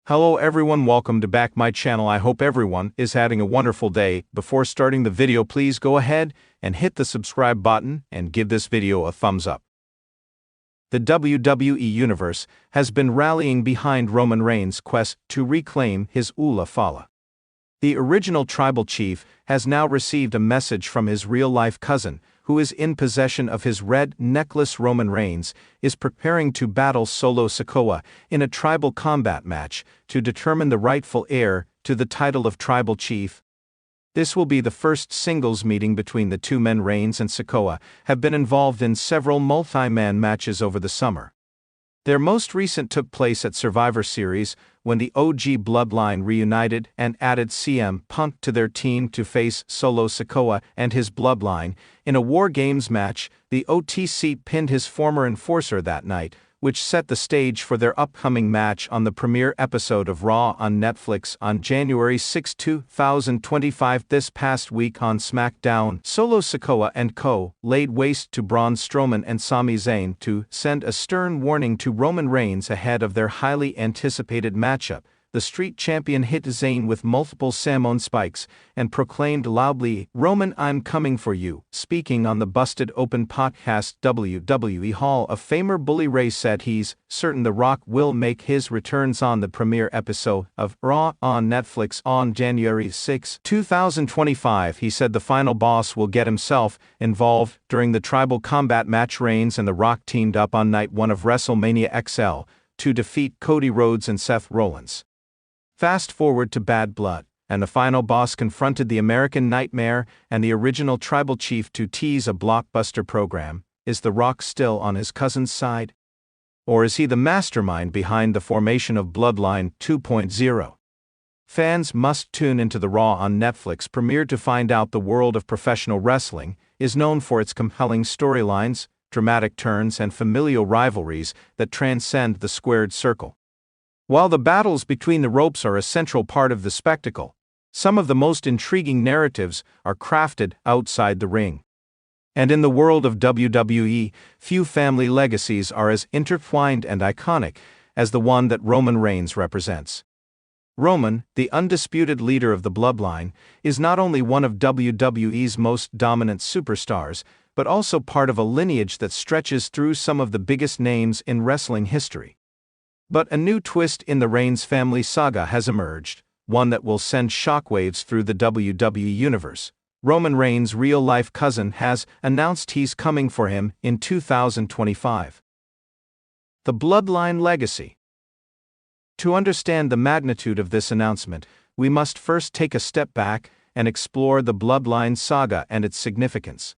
Hello everyone, welcome to back my channel. I hope everyone is having a wonderful day. Before starting the video, please go ahead and hit the subscribe button and give this video a thumbs up. The WWE Universe has been rallying behind Roman Reigns' quest to reclaim his Ula Fala. The original tribal chief has now received a message from his real-life cousin, who is in possession of his red necklace. Roman Reigns is preparing to battle Solo Sikoa in a tribal combat match to determine the rightful heir to the title of tribal chief. This will be the first singles meeting between the two men. Reigns and Sikoa have been involved in several multi-man matches over the summer. Their most recent took place at Survivor Series, when the OG Bloodline reunited and added CM Punk to their team to face Solo Sikoa and his Bloodline. In a War Games match, the OTC pinned his former enforcer that night, which set the stage for their upcoming match on the premiere episode of Raw on Netflix on January 6, 2025. This past week on SmackDown, Solo Sikoa and co. laid waste to Braun Strowman and Sami Zayn to send a stern warning to Roman Reigns ahead of their highly anticipated matchup. The Street Champion hit Zayn with multiple Samoan spikes and proclaimed loudly, "Roman, I'm coming for you." Speaking on the Busted Open podcast, WWE Hall of Famer Bully Ray said he's certain The Rock will make his returns on the premiere episode of Raw on Netflix on January 6, 2025. He said the final boss will get himself involved during the tribal combat match. Reigns and The Rock teamed up on night 1 of WrestleMania XL to defeat Cody Rhodes and Seth Rollins. Fast forward to Bad Blood, and the final boss confronted the American Nightmare and the original tribal chief to tease a blockbuster program. Is The Rock still on his cousin's side? Or is he the mastermind behind the formation of Bloodline 2.0? Fans must tune into the Raw on Netflix premiere to find out. The world of professional wrestling is known for its compelling storylines, dramatic turns, and familial rivalries that transcend the squared circle. While the battles between the ropes are a central part of the spectacle, some of the most intriguing narratives are crafted outside the ring. And in the world of WWE, few family legacies are as intertwined and iconic as the one that Roman Reigns represents. Roman, the undisputed leader of the Bloodline, is not only one of WWE's most dominant superstars, but also part of a lineage that stretches through some of the biggest names in wrestling history. But a new twist in the Reigns family saga has emerged, one that will send shockwaves through the WWE Universe. Roman Reigns' real-life cousin has announced he's coming for him in 2025. The Bloodline Legacy. To understand the magnitude of this announcement, we must first take a step back and explore the Bloodline saga and its significance.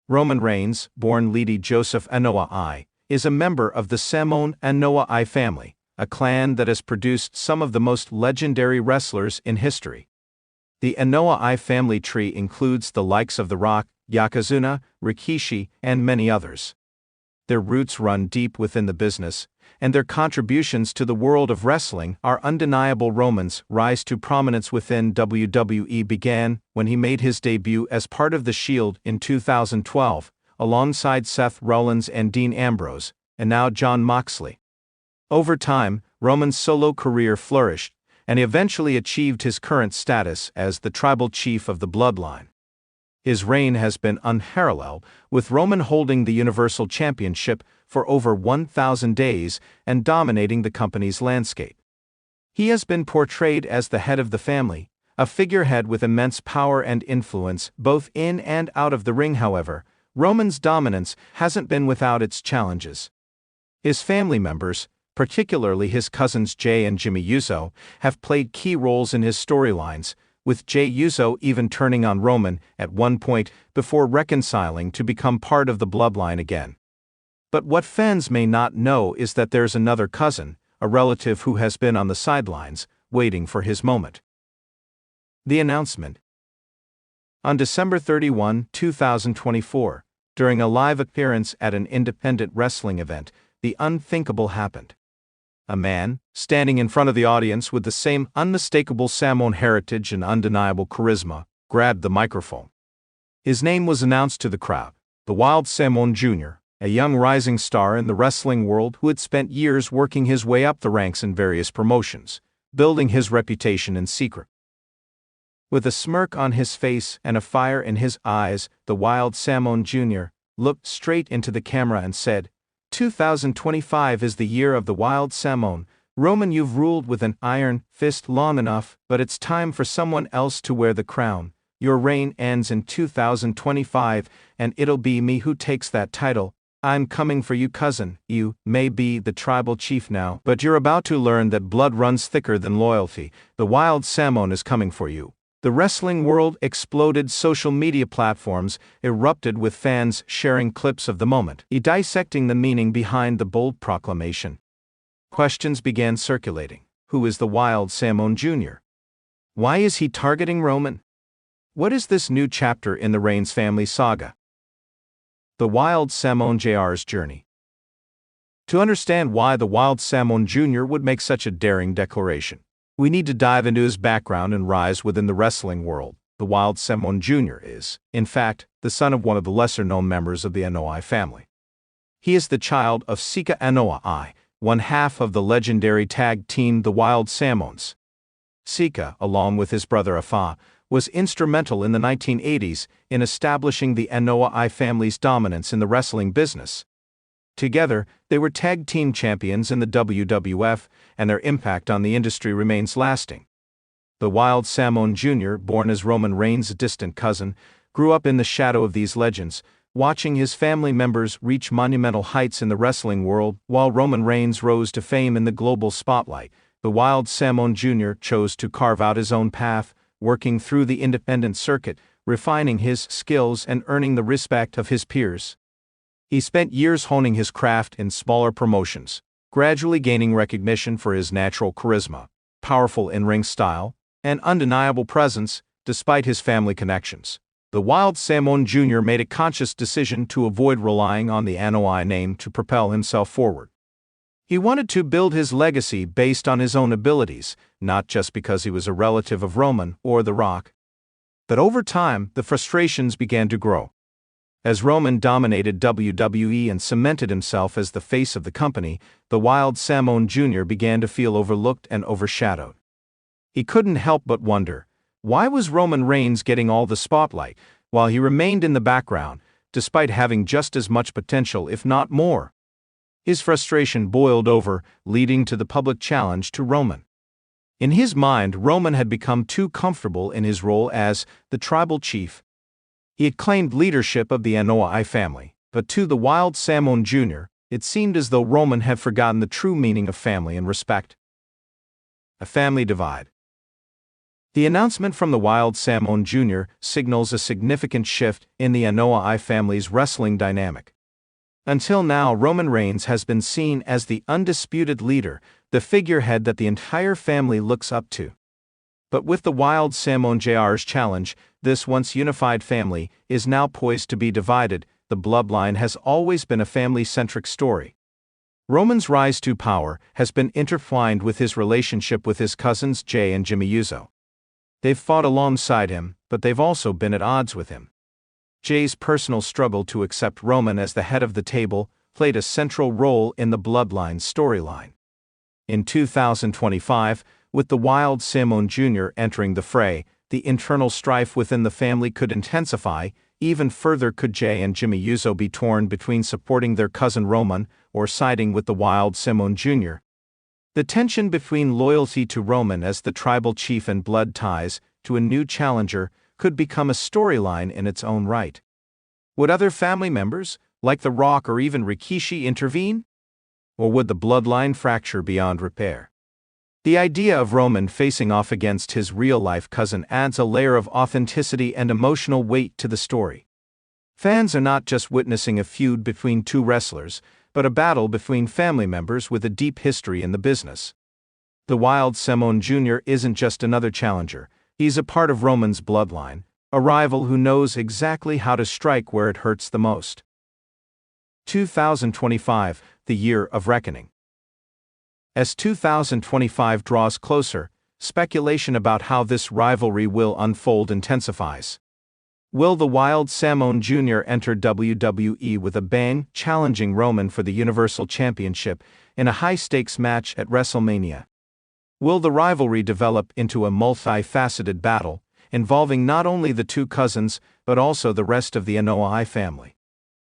Roman Reigns, born Lady Joseph Anoa'i I, is a member of the Samoan Anoa'i family, a clan that has produced some of the most legendary wrestlers in history. The Anoa'i family tree includes the likes of The Rock, Yokozuna, Rikishi, and many others. Their roots run deep within the business, and their contributions to the world of wrestling are undeniable. Roman's rise to prominence within WWE began when he made his debut as part of The Shield in 2012, alongside Seth Rollins and Dean Ambrose, and now Jon Moxley. Over time, Roman's solo career flourished, and he eventually achieved his current status as the tribal chief of the Bloodline. His reign has been unparalleled, with Roman holding the Universal Championship for over 1,000 days and dominating the company's landscape. He has been portrayed as the head of the family, a figurehead with immense power and influence both in and out of the ring. However, Roman's dominance hasn't been without its challenges. His family members, particularly his cousins Jey and Jimmy Uso, have played key roles in his storylines, with Jey Uso even turning on Roman at one point before reconciling to become part of the Bloodline again. But what fans may not know is that there's another cousin, a relative who has been on the sidelines, waiting for his moment. The announcement. On December 31, 2024, during a live appearance at an independent wrestling event, the unthinkable happened. A man, standing in front of the audience with the same unmistakable Samoan heritage and undeniable charisma, grabbed the microphone. His name was announced to the crowd, the Wild Samoan Jr., a young rising star in the wrestling world who had spent years working his way up the ranks in various promotions, building his reputation in secret. With a smirk on his face and a fire in his eyes, the Wild Samoan Jr. looked straight into the camera and said, 2025 is the year of the Wild Samoan. Roman, you've ruled with an iron fist long enough, but it's time for someone else to wear the crown. Your reign ends in 2025, and it'll be me who takes that title. I'm coming for you, cousin. You may be the tribal chief now, but you're about to learn that blood runs thicker than loyalty. The Wild Samoan is coming for you. The wrestling world exploded. Social media platforms erupted with fans sharing clips of the moment, dissecting the meaning behind the bold proclamation. Questions began circulating. Who is the Wild Samoan Jr.? Why is he targeting Roman? What is this new chapter in the Reigns family saga? The Wild Samoan Jr.'s journey. To understand why the Wild Samoan Jr. would make such a daring declaration, we need to dive into his background and rise within the wrestling world. The Wild Samoan Jr. is, in fact, the son of one of the lesser-known members of the Anoa'i family. He is the child of Sika Anoa'i, one half of the legendary tag team the Wild Samoans. Sika, along with his brother Afa, was instrumental in the 1980s in establishing the Anoa'i family's dominance in the wrestling business. Together, they were tag team champions in the WWF, and their impact on the industry remains lasting. The Wild Samoan Jr., born as Roman Reigns' distant cousin, grew up in the shadow of these legends, watching his family members reach monumental heights in the wrestling world while Roman Reigns rose to fame in the global spotlight. The Wild Samoan Jr. chose to carve out his own path, working through the independent circuit, refining his skills and earning the respect of his peers. He spent years honing his craft in smaller promotions, gradually gaining recognition for his natural charisma, powerful in-ring style, and undeniable presence, despite his family connections. The Wild Samoan Jr. made a conscious decision to avoid relying on the Anoa'i name to propel himself forward. He wanted to build his legacy based on his own abilities, not just because he was a relative of Roman or The Rock. But over time, the frustrations began to grow. As Roman dominated WWE and cemented himself as the face of the company, the Wild Samoan Jr. began to feel overlooked and overshadowed. He couldn't help but wonder, why was Roman Reigns getting all the spotlight, while he remained in the background, despite having just as much potential, if not more? His frustration boiled over, leading to the public challenge to Roman. In his mind, Roman had become too comfortable in his role as the tribal chief. He had claimed leadership of the Anoa'i family, but to the Wild Samoan Jr., it seemed as though Roman had forgotten the true meaning of family and respect. A family divide. The announcement from the Wild Samoan Jr. signals a significant shift in the Anoa'i family's wrestling dynamic. Until now, Roman Reigns has been seen as the undisputed leader, the figurehead that the entire family looks up to. But with the Wild Samoan Jr.'s challenge, this once unified family is now poised to be divided. The bloodline has always been a family-centric story. Roman's rise to power has been intertwined with his relationship with his cousins Jey and Jimmy Uso. They've fought alongside him, but they've also been at odds with him. Jey's personal struggle to accept Roman as the head of the table played a central role in the bloodline's storyline. In 2025, with the Wild Samoan Jr. entering the fray, the internal strife within the family could intensify. Even further, could Jey and Jimmy Uso be torn between supporting their cousin Roman or siding with the Wild Samoan Jr.? The tension between loyalty to Roman as the tribal chief and blood ties to a new challenger could become a storyline in its own right. Would other family members, like The Rock or even Rikishi, intervene? Or would the bloodline fracture beyond repair? The idea of Roman facing off against his real-life cousin adds a layer of authenticity and emotional weight to the story. Fans are not just witnessing a feud between two wrestlers, but a battle between family members with a deep history in the business. The Wild Samoan Jr. isn't just another challenger, he's a part of Roman's bloodline, a rival who knows exactly how to strike where it hurts the most. 2025, the year of reckoning. As 2025 draws closer, speculation about how this rivalry will unfold intensifies. Will the Wild Samoan Jr. enter WWE with a bang, challenging Roman for the Universal Championship in a high-stakes match at WrestleMania? Will the rivalry develop into a multifaceted battle, involving not only the two cousins, but also the rest of the Anoa'i family?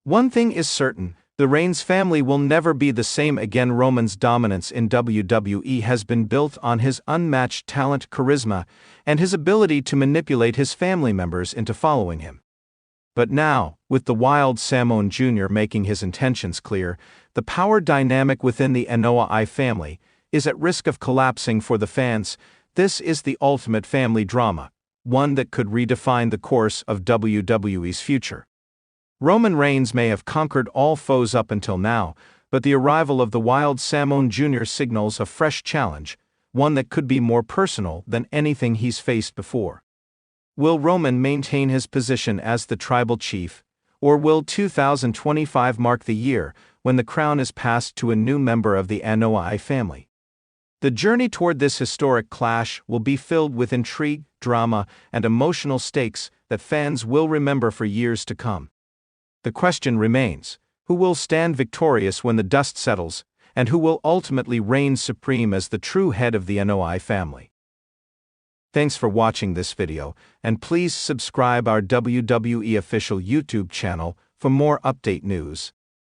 One thing is certain, the Reigns family will never be the same again. Roman's dominance in WWE has been built on his unmatched talent, charisma, and his ability to manipulate his family members into following him. But now, with the Wild Samoan Jr. making his intentions clear, the power dynamic within the Anoa'i family is at risk of collapsing for the fans. This is the ultimate family drama, one that could redefine the course of WWE's future. Roman Reigns may have conquered all foes up until now, but the arrival of the Wild Samoan Jr. signals a fresh challenge, one that could be more personal than anything he's faced before. Will Roman maintain his position as the tribal chief, or will 2025 mark the year when the crown is passed to a new member of the Anoa'i family? The journey toward this historic clash will be filled with intrigue, drama, and emotional stakes that fans will remember for years to come. The question remains, who will stand victorious when the dust settles, and who will ultimately reign supreme as the true head of the Anoa'i family? Thanks for watching this video, and please subscribe our WWE official YouTube channel for more update news.